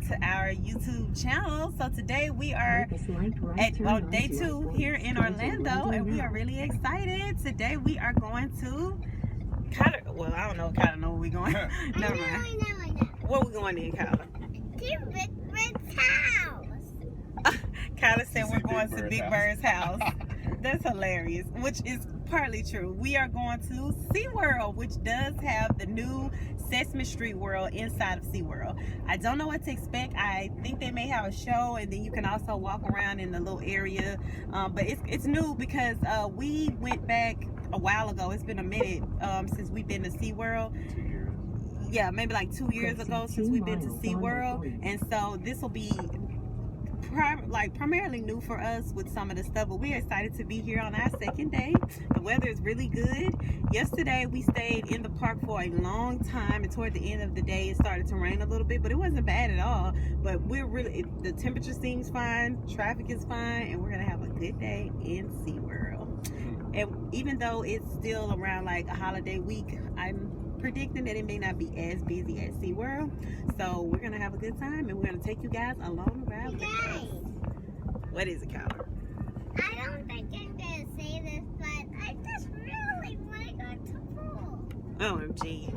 to our YouTube channel. So today we are at day 2 here in Orlando, and we are really excited. Today we are going to well, I don't know, kind of know where we're going. Never mind. I know. Where we going in, Kyla? To Big Bird's house. Kyla said we're going to Big Bird's house. That's hilarious, which is partly true. We are going to SeaWorld, which does have the new Sesame Street world inside of SeaWorld. I don't know what to expect. I think they may have a show, and then you can also walk around in the little area. But it's new because we went back a while ago. It's been a minute since we've been to SeaWorld. 2 years. Yeah, maybe like 2 years ago since we've been to SeaWorld. And so this will be primarily new for us with some of the stuff, but we're excited to be here on our second day. The weather is really good. Yesterday we stayed in the park for a long time, and toward the end of the day it started to rain a little bit, but it wasn't bad at all. But the temperature seems fine, traffic is fine, and we're gonna have a good day in SeaWorld. And even though it's still around like a holiday week, I'm predicting that it may not be as busy at SeaWorld. So we're gonna have a good time, and we're gonna take you guys along the ride with us. What is it, Kyla? I don't think I'm gonna say this, but I just really want to go to the pool. OMG.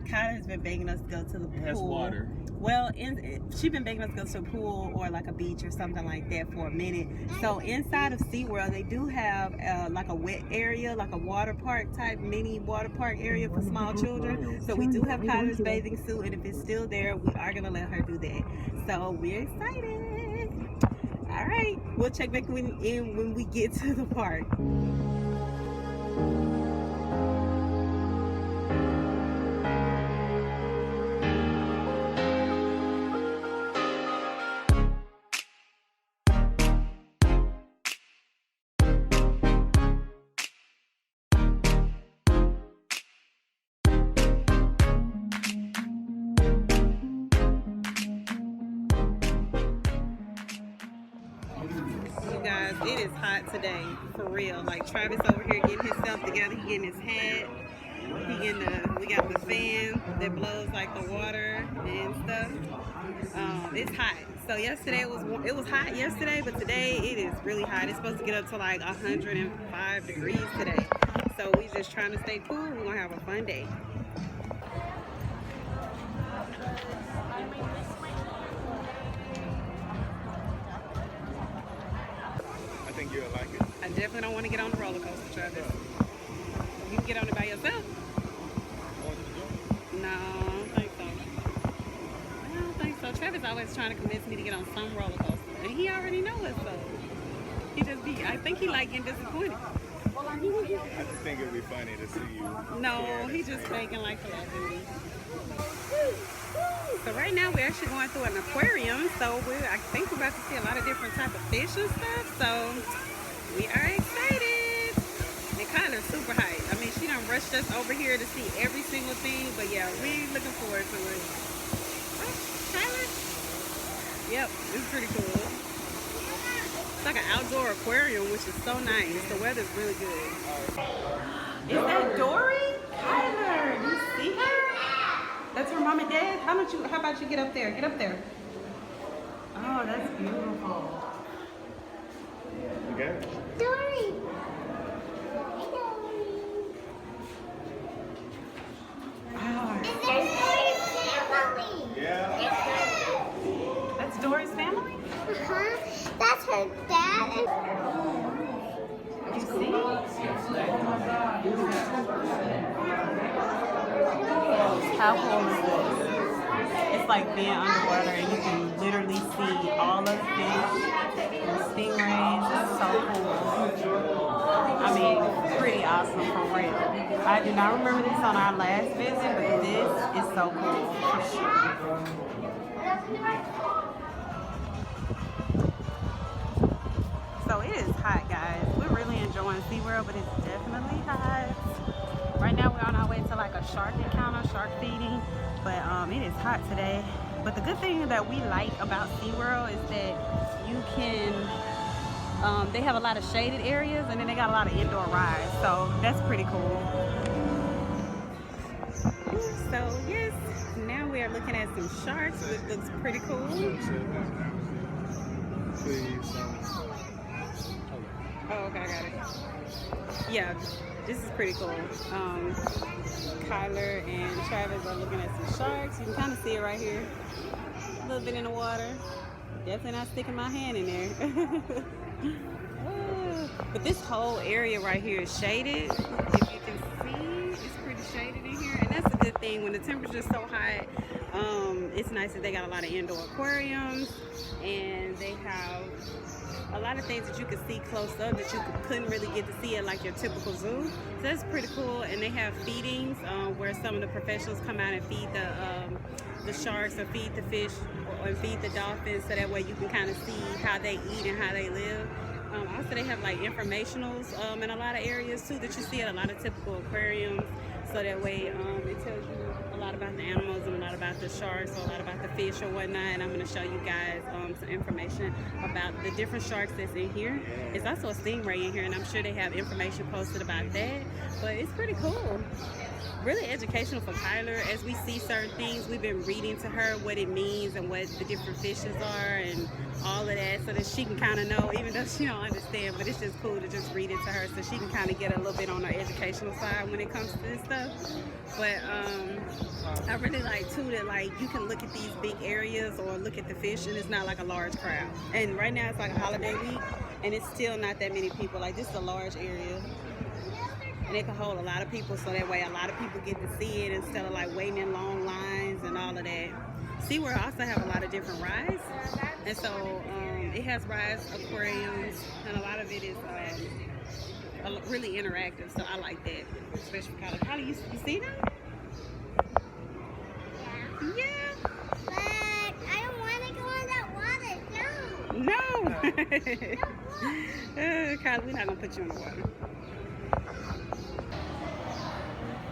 Kyla has been begging us to go to the pool. It has water. Well, she's been begging us to go to a pool or like a beach or something like that for a minute. So inside of SeaWorld, they do have like a wet area, like a water park type, mini water park area for small children. So we do have Kyla's bathing suit, and if it's still there, we are gonna let her do that. So we're excited. All right, we'll check back in when we get to the park. Guys, it is hot today, for real. Like Travis over here getting himself together, he getting his hat, we got the fan that blows like the water and stuff. It's hot. So yesterday it was hot yesterday, but today it is really hot. It's supposed to get up to like 105 degrees today. So we just trying to stay cool. We're gonna have a fun day. I think you'll like it. I definitely don't want to get on the roller coaster, Travis. You can get on it by yourself. No, I don't think so. I don't think so. Travis always trying to convince me to get on some roller coaster, and he already knows it, so he just be. I think he like getting disappointed. I just think it'd be funny to see you. No, he just faking like a little bit. So right now we're actually going through an aquarium, so I think we're about to see a lot of different type of fish and stuff. So we are excited. And kind of super hype. I mean, she done rushed us over here to see every single thing, but yeah, we looking forward to it. Oh, Tyler? Yep, it's pretty cool. It's like an outdoor aquarium, which is so nice. The weather's really good. Is that Dory? Tyler, do you see her? That's her mom and dad? How about you get up there? Get up there. Oh, that's beautiful. Okay. Dory. Wow. There's Dory's family. Yeah. That's Dory's family? Uh-huh. That's her dad and... You see? How cool is this? It's like being underwater, and you can literally see all of the fish and stingrays. It's so cool. I mean, pretty awesome for real. I do not remember this on our last visit, but this is so cool for sure. So it is hot, guys. We're really enjoying SeaWorld, but it's definitely hot. Right now we're on our way to like a shark encounter, shark feeding, but it is hot today. But the good thing that we like about SeaWorld is that you can, they have a lot of shaded areas, and then they got a lot of indoor rides, so that's pretty cool. So yes, now we are looking at some sharks, which looks pretty cool. Oh, okay, I got it. Yeah, this is pretty cool. Kyler and Travis are looking at some sharks. You can kind of see it right here. A little bit in the water. Definitely not sticking my hand in there. But this whole area right here is shaded. If you can see, it's pretty shaded in here. And that's a good thing. When the temperature is so hot, it's nice that they got a lot of indoor aquariums. And they have a lot of things that you can see close up that you couldn't really get to see at like your typical zoo. So that's pretty cool. And they have feedings where some of the professionals come out and feed the sharks or feed the fish or feed the dolphins, so that way you can kind of see how they eat and how they live. Also, they have like informationals in a lot of areas too that you see at a lot of typical aquariums. So that way it tells you a lot about the animals and a lot about the sharks or a lot about the fish or whatnot. And I'm going to show you guys some information about the different sharks that's in here. It's also a stingray in here, and I'm sure they have information posted about that. But it's pretty cool. Really educational for Kyler. As we see certain things, we've been reading to her what it means and what the different fishes are and all of that, so that she can kind of know, even though she don't understand. But it's just cool to just read it to her so she can kind of get a little bit on her educational side when it comes to this stuff. But I really like too that like you can look at these big areas or look at the fish and it's not like a large crowd. And right now it's like a holiday week and it's still not that many people. Like this is a large area. And it can hold a lot of people, so that way a lot of people get to see it instead of like waiting in long lines and all of that. SeaWorld also have a lot of different rides, and so it has rides, aquariums, and a lot of it is really interactive. So I like that, especially for Kylie. Kylie, you see them? Yeah. But I don't want to go in that water. No. Kylie, we're not gonna put you in the water.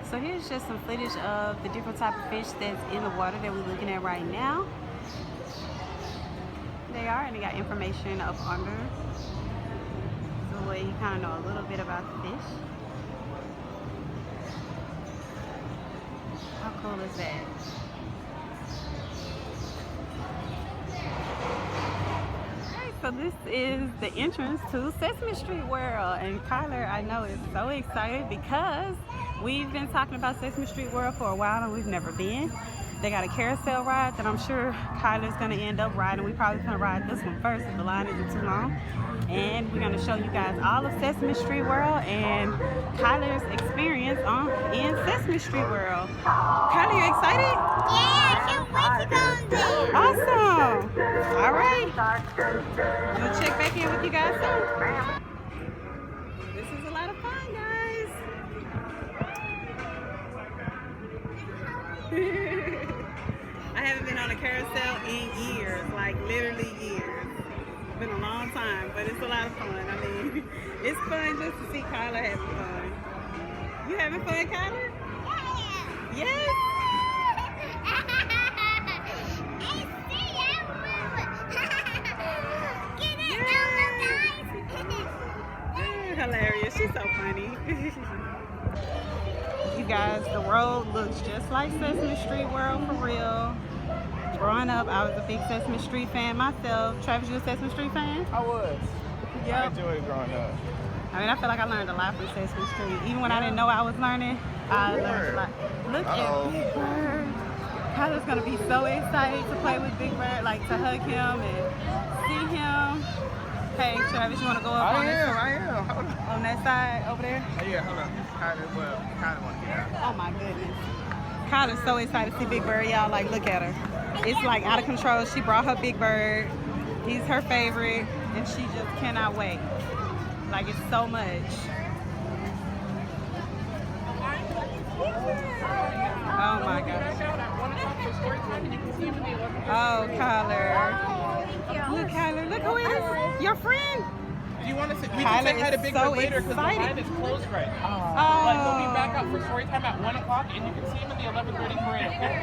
So here's just some footage of the different type of fish that's in the water that we're looking at right now. They are, and they got information up under, so that way you kind of know a little bit about the fish. How cool is that? Alright, so this is the entrance to Sesame Street World, and Kyler, I know, is so excited because we've been talking about Sesame Street World for a while and we've never been. They got a carousel ride that I'm sure Kyler's gonna end up riding. We probably gonna ride this one first if the line isn't too long. And we're gonna show you guys all of Sesame Street World and Kyler's experience in Sesame Street World. Kyler, you excited? Yeah, I can't wait to go in there. Awesome. All right. We'll check back in with you guys soon. This is a lot of fun, guys. I haven't been on a carousel in years, like literally years. It's been a long time, but it's a lot of fun. I mean, it's fun just to see Kyler having fun. You having fun, Kyler? Yeah. Yes? Hilarious. She's so funny. You guys, the road looks just like Sesame Street World for real. Growing up, I was a big Sesame Street fan myself. Travis, you a Sesame Street fan? I was. Yep. I enjoyed growing up. I mean, I feel like I learned a lot from Sesame Street. Even when I didn't know I was learning, I learned a lot. Look at Big Bird. Kyler's gonna be so excited to play with Big Bird, like to hug him and see him. Hey, Travis, you want to go up on this? I am. Hold on. On that side over there? Yeah, hold on. Kind of want to get out. Oh my goodness. Kyler's so excited to see Big Bird, y'all. Like, look at her. It's like out of control. She brought her Big Bird. He's her favorite, and she just cannot wait. Like, it's so much. Oh my gosh. Oh, Kyler. Look, Kyler, look who it is. Your friend. Do you want to sit? We can say hi to Big Bird later because the line is closed right now. But we'll be back out for story time at 1 o'clock, and you can see him in the 11:30 parade. Okay?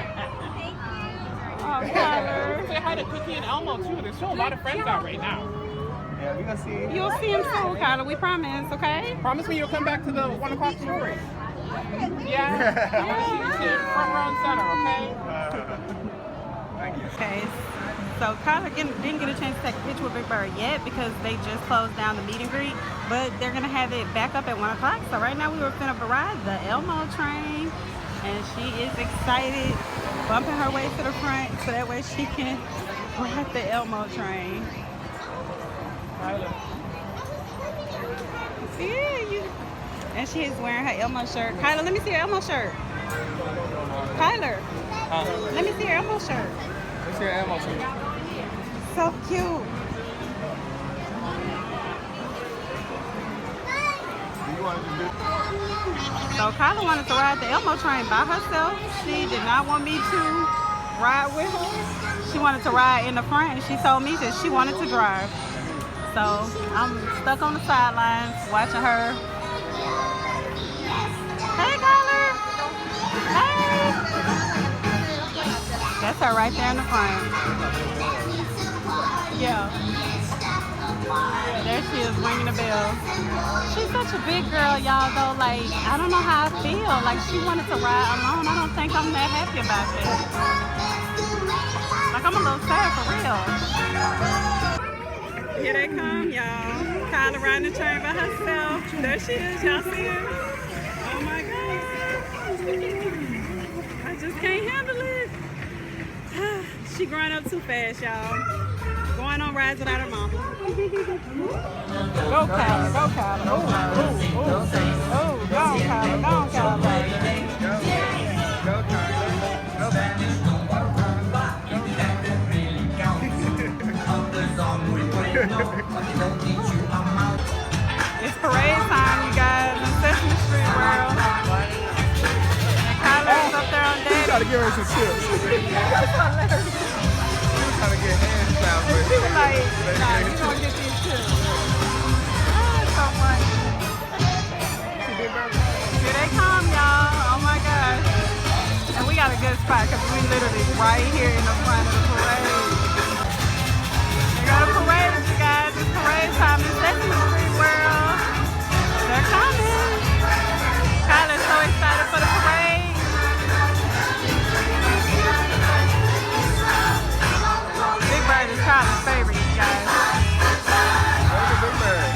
Oh, Kyler. Say hi to Cookie and Elmo too. There's still a lot of friends out right now. Yeah, we're gonna see. You'll see him soon, Kyler. We promise, okay? Promise me you'll come back to the 1 o'clock story. Yeah. I want to see you sit front row and center, okay? Thank you. Okay, so Kyler didn't get a chance to take a picture with Big Bird yet because they just closed down the meet and greet, but they're gonna have it back up at 1 o'clock. So right now we were finna ride the Elmo train, and she is excited, bumping her way to the front so that way she can ride the Elmo train. Yeah, you. And she is wearing her Elmo shirt. Kyler, let me see your Elmo shirt. Kyler, let me see your Elmo shirt. Let's see your ammo shirt. So cute. So Kyla wanted to ride the Elmo train by herself. She did not want me to ride with her. She wanted to ride in the front, and she told me that she wanted to drive. So I'm stuck on the sidelines watching her. Hey, Kyla. Hey. That's her right there in the front. Yeah. There she is ringing the bell. She's such a big girl, y'all, though. Like, I don't know how I feel. Like, she wanted to ride alone. I don't think I'm that happy about that. Like, I'm a little sad for real. Here they come, y'all. Kyla riding the train by herself. There she is. Y'all see her? Oh, my God. I just can't handle it. She growing up too fast, y'all. Going on rides without her mama. Go, Kyla. Go, Kyla. Oh, oh, oh. Oh, go on, Kyla. Go on, Kyla. Go, It's parade time, you guys, in Sesame Street World. And Kyla is up there on deck. Try to give her some tips. Trying to get hands down, but She was like, nah, you don't get these too. Oh, it's so funny. Here they come, y'all. Oh my gosh. And we got a good spot because we literally right here in the front of the parade. We got a parade, you guys. It's parade time in Sesame Street World. They're coming. Kyla's so excited for the parade. Big Bird is Kyla's favorite, you guys. Where's the Big Bird?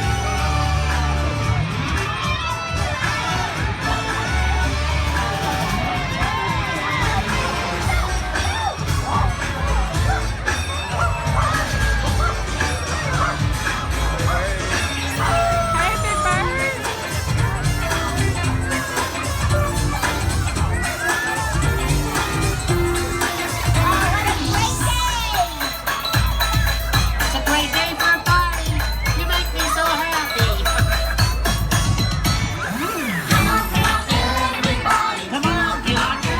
Hey, Big Bird. It's a great day for a party. You make me so happy. Come on, everybody. Come on, get on your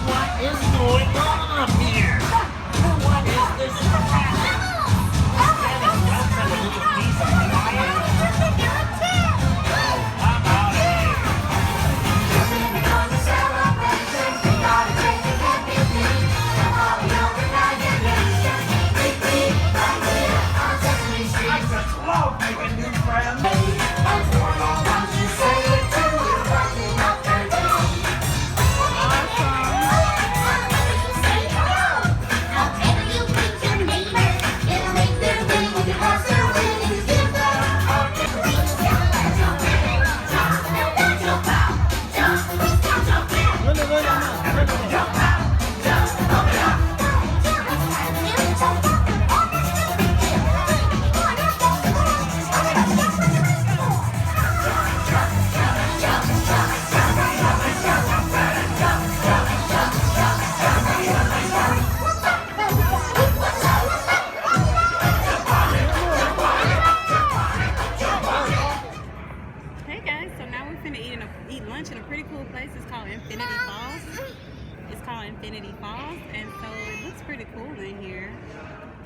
What is going on up here? What is this crap? I'm out of here. I just love making new friends.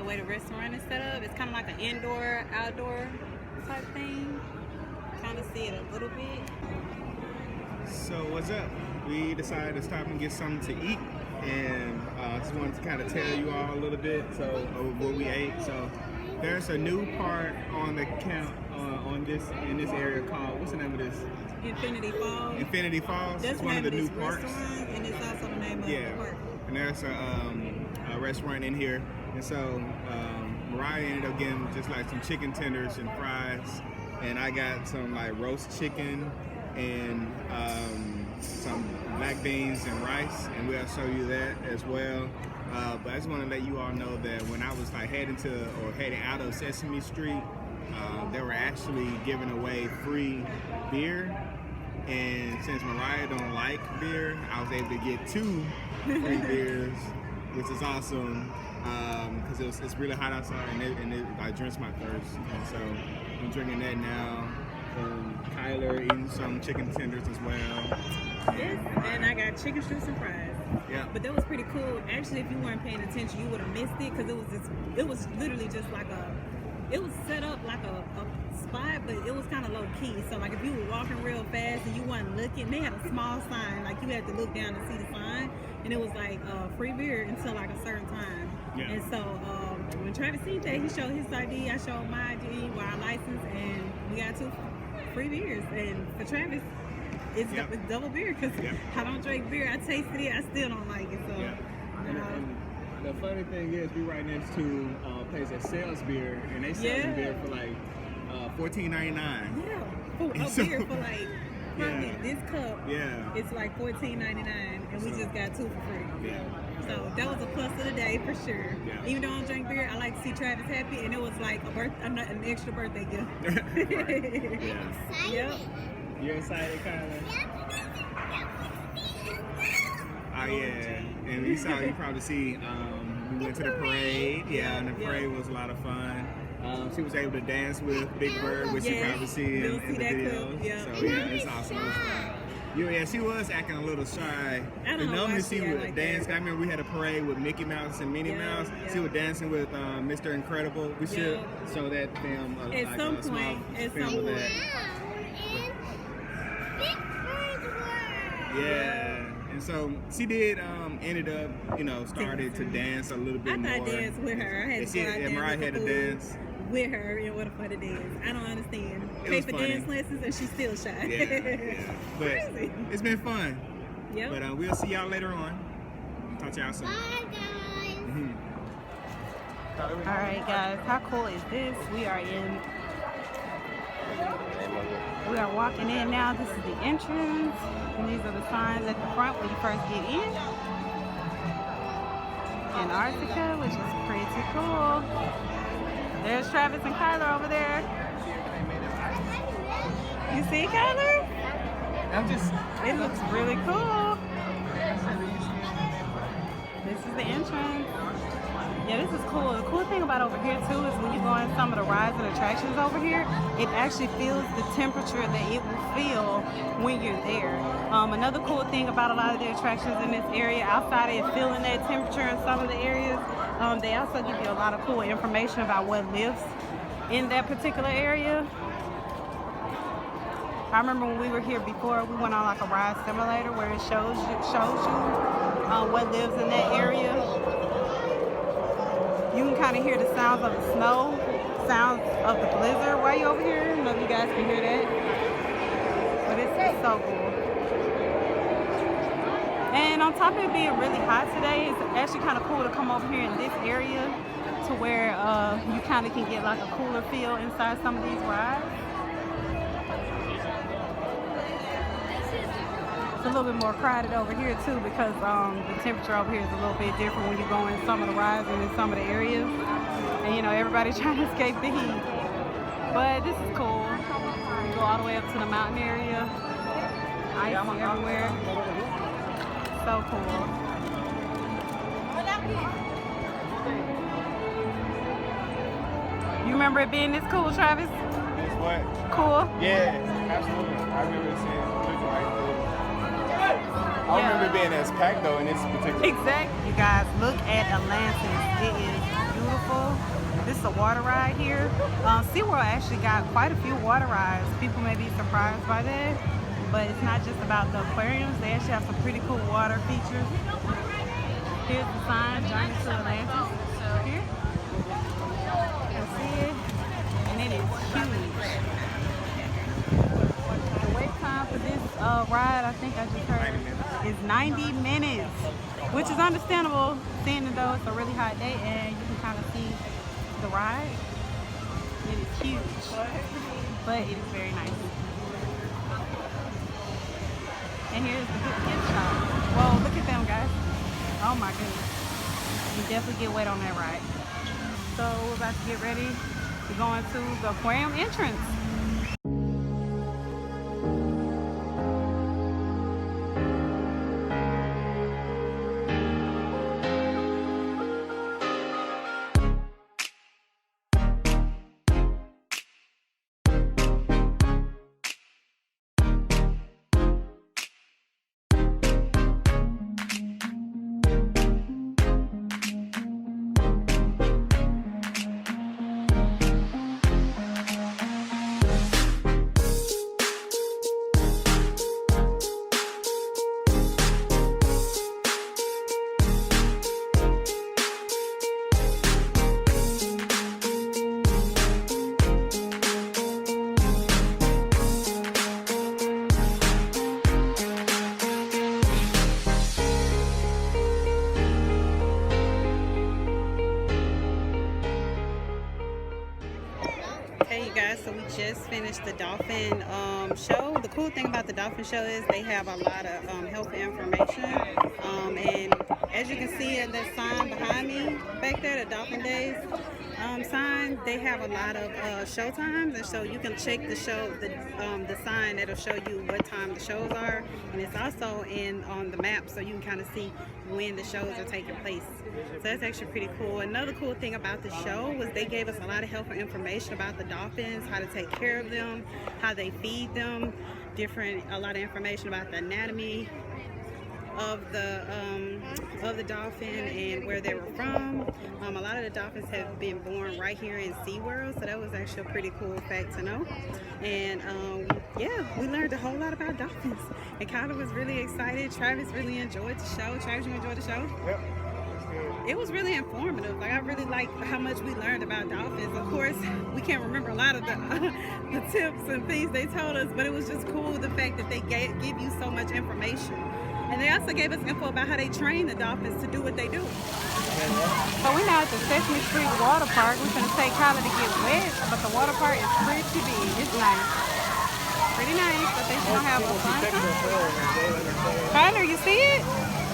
way the restaurant is set up. It's kind of like an indoor, outdoor type thing. Kind of see it a little bit. So what's up? We decided to stop and get something to eat, and just wanted to kind of tell you all a little bit of what we ate. So there's a new part on the count in this area called, what's the name of this? Infinity Falls. Infinity Falls. That's it's one of the new parks. Restaurant, and it's also the name of the park. And there's a restaurant in here, and so Mariah ended up getting just like some chicken tenders and fries, and I got some like roast chicken and some black beans and rice, and we'll show you that as well. But I just want to let you all know that when I was like heading out of Sesame Street, they were actually giving away free beer, and since Mariah don't like beer, I was able to get 2 free beers, which is awesome because it's really hot outside, and it like drenched my thirst, and so I'm drinking that now. Kyler eating some chicken tenders as well. Yes, and I got chicken strips and fries. Yeah. But that was pretty cool. Actually, if you weren't paying attention, you would have missed it because it was literally just like it was set up like a spot, but it was kind of low key. So like if you were walking real fast and you weren't looking, they had a small sign, like you had to look down to see the sign, and it was like free beer until like a certain time. Yeah. And so when Travis seen that, he showed his ID, I showed my ID, our license, and we got 2 free beers. And for Travis, it's double beer because I don't drink beer. I tasted it, I still don't like it. So. Yeah. And the funny thing is, we right next to a place that sells beer, and they sell beer for like $14.99. Yeah, for a beer for like probably this cup. Yeah, it's like $14.99, and we just got 2 for free. Yeah. So that was a plus of the day for sure. Yeah. Even though I don't drink beer, I like to see Travis happy, and it was like an extra birthday gift. Right. Yeah. Yep. You excited, Kyler? Oh yeah, and you probably see, we went to the parade. Yeah, and the parade was a lot of fun. She was able to dance with Big Bird, which you probably see in the videos. Yeah. So yeah, it's awesome. It was fun. Yeah, she was acting a little shy. I don't know why she would dance. I remember we had a parade with Mickey Mouse and Minnie Mouse. Yeah. She was dancing with Mr. Incredible. We should show that film at some point. Yeah. And so she did ended up, started to dance a little bit more. I danced with her. I had to go out and Mariah had to dance with her in order for her to dance. I don't understand. Pay for dance lessons and she's still shy. Yeah. But crazy. It's been fun. Yep. But we'll see y'all later on. Talk to y'all soon. Bye, guys. All right, guys. How cool is this? We are walking in now. This is the entrance, and these are the signs at the front when you first get in. Antarctica, which is pretty cool. There's Travis and Kyler over there. You see Kyler? It looks really cool. This is the entrance. Yeah, this is cool. The cool thing about over here too is when you go on some of the rides and attractions over here, it actually feels the temperature that it will feel when you're there. Another cool thing about a lot of the attractions in this area, outside of feeling that temperature in some of the areas, they also give you a lot of cool information about what lives in that particular area. I remember when we were here before, we went on like a ride simulator where it shows you what lives in that area. You can kind of hear the sounds of the snow, sounds of the blizzard while you're over here. I don't know if you guys can hear that, but it's so cool. And on top of it being really hot today, it's actually kind of cool to come over here in this area to where you kind of can get like a cooler feel inside some of these rides. It's a little bit more crowded over here too because the temperature over here is a little bit different when you go in some of the rides and in some of the areas. And everybody's trying to escape the heat. But this is cool. You go all the way up to the mountain area. Ice everywhere. So cool. You remember it being this cool, Travis? This what? Cool? Yeah, absolutely. I remember seeing it right. I remember it being as packed though in this particular. Exactly. You guys, look at Atlantis. It is beautiful. just a water ride here. SeaWorld actually got quite a few water rides. People may be surprised by that, but it's not just about the aquariums. They actually have some pretty cool water features. Here's the sign, Journey to Atlantis. Here. You can see it, and it is huge. The wait time for this ride, I think I just heard, is 90 minutes, which is understandable, seeing though it's a really hot day and you can kind of see the ride. It is huge, but it is very nice. And here's the good kids shop. Whoa, look at them, guys. Oh my goodness. You definitely get wet on that ride. So we're about to get ready to go into the aquarium entrance. Hey you guys, so we just finished the dolphin show. The cool thing about the dolphin show is they have a lot of health information, and as you can see at the sign behind me back there, the Dolphin Days sign, they have a lot of show times, and so you can check the show, the sign that'll show you what time the shows are, and it's also on the map, so you can kind of see when the shows are taking place. So that's actually pretty cool. Another cool thing about the show was they gave us a lot of helpful information about the dolphins, how to take care of them, how they feed them, a lot of information about the anatomy of the dolphin and where they were from. A lot of the dolphins have been born right here in SeaWorld, so that was actually a pretty cool fact to know. And yeah, we learned a whole lot about dolphins, and Kyler was really excited. Travis really enjoyed the show. Travis, you enjoyed the show? Yep. It was really informative. Like, I really liked how much we learned about dolphins. Of course, we can't remember a lot of the tips and things they told us, but it was just cool the fact that they give you so much information. And they also gave us info about how they train the dolphins to do what they do. So we're now at the Sesame Street water park. We're going to take Kyler to get wet, but the water park is pretty big. It's nice. Pretty nice, but they still have a fun time. Kyler, you see it?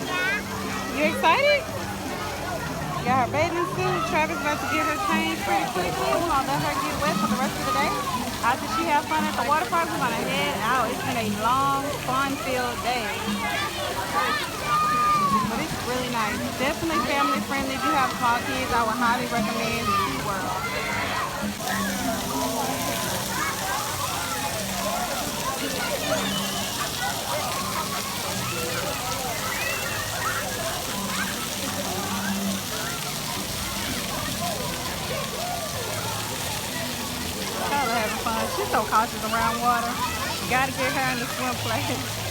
Yeah. You excited? Got her bathing suit. Travis about to get her changed pretty quickly. We're going to let her get wet for the rest of the day. After she has fun at the water park, we're going to head out. It's been a long, fun-filled day. But it's really nice. Definitely family friendly. If you have small kids, I would highly recommend SeaWorld. Kyla having fun. She's so cautious around water. You gotta get her in the swim place.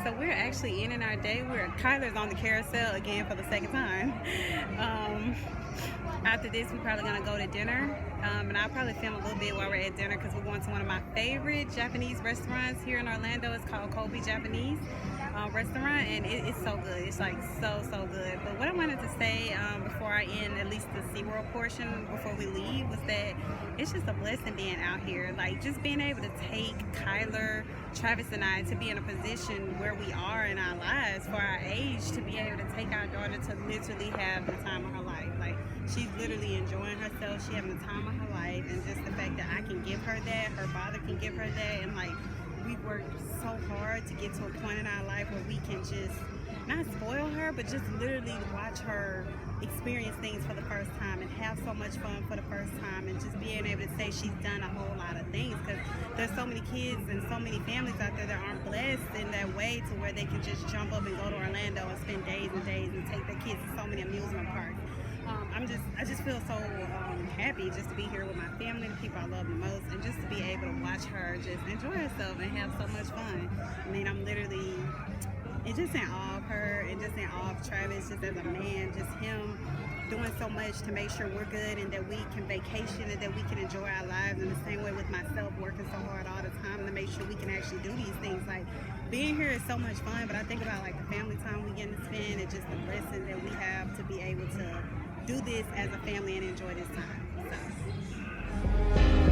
so we're actually ending our day. Kyler's on the carousel again for the second time. After this, we're probably gonna go to dinner, and I'll probably film a little bit while we're at dinner because we're going to one of my favorite Japanese restaurants here in Orlando. It's called Kobe Japanese restaurant, and it's so good. It's like so good. But what I wanted to say before I end at least the SeaWorld portion before we leave was that it's just a blessing being out here. Like just being able to take Kyler, Travis, and I to be in a position where we are in our lives for our age, to be able to take our daughter to literally have the time of her life. Like she's literally enjoying herself. She's having the time of her life, and just the fact that I can give her that, her father can give her that, and like we've worked so hard to get to a point in our life where we can just not spoil her, but just literally watch her experience things for the first time and have so much fun for the first time, and just being able to say she's done a whole lot of things, because there's so many kids and so many families out there that aren't blessed in that way to where they can just jump up and go to Orlando and spend days and days and take their kids to so many amusement parks. I just feel so happy just to be here with my family, the people I love the most, and just to be able to watch her just enjoy herself and have so much fun. I mean, I'm literally just in awe of her, and just in awe of Travis, just as a man, just him doing so much to make sure we're good and that we can vacation and that we can enjoy our lives. In the same way with myself, working so hard all the time to make sure we can actually do these things. Like being here is so much fun, but I think about like the family time we get to spend and just the blessing that we have to be able to do this as a family and enjoy this time. So.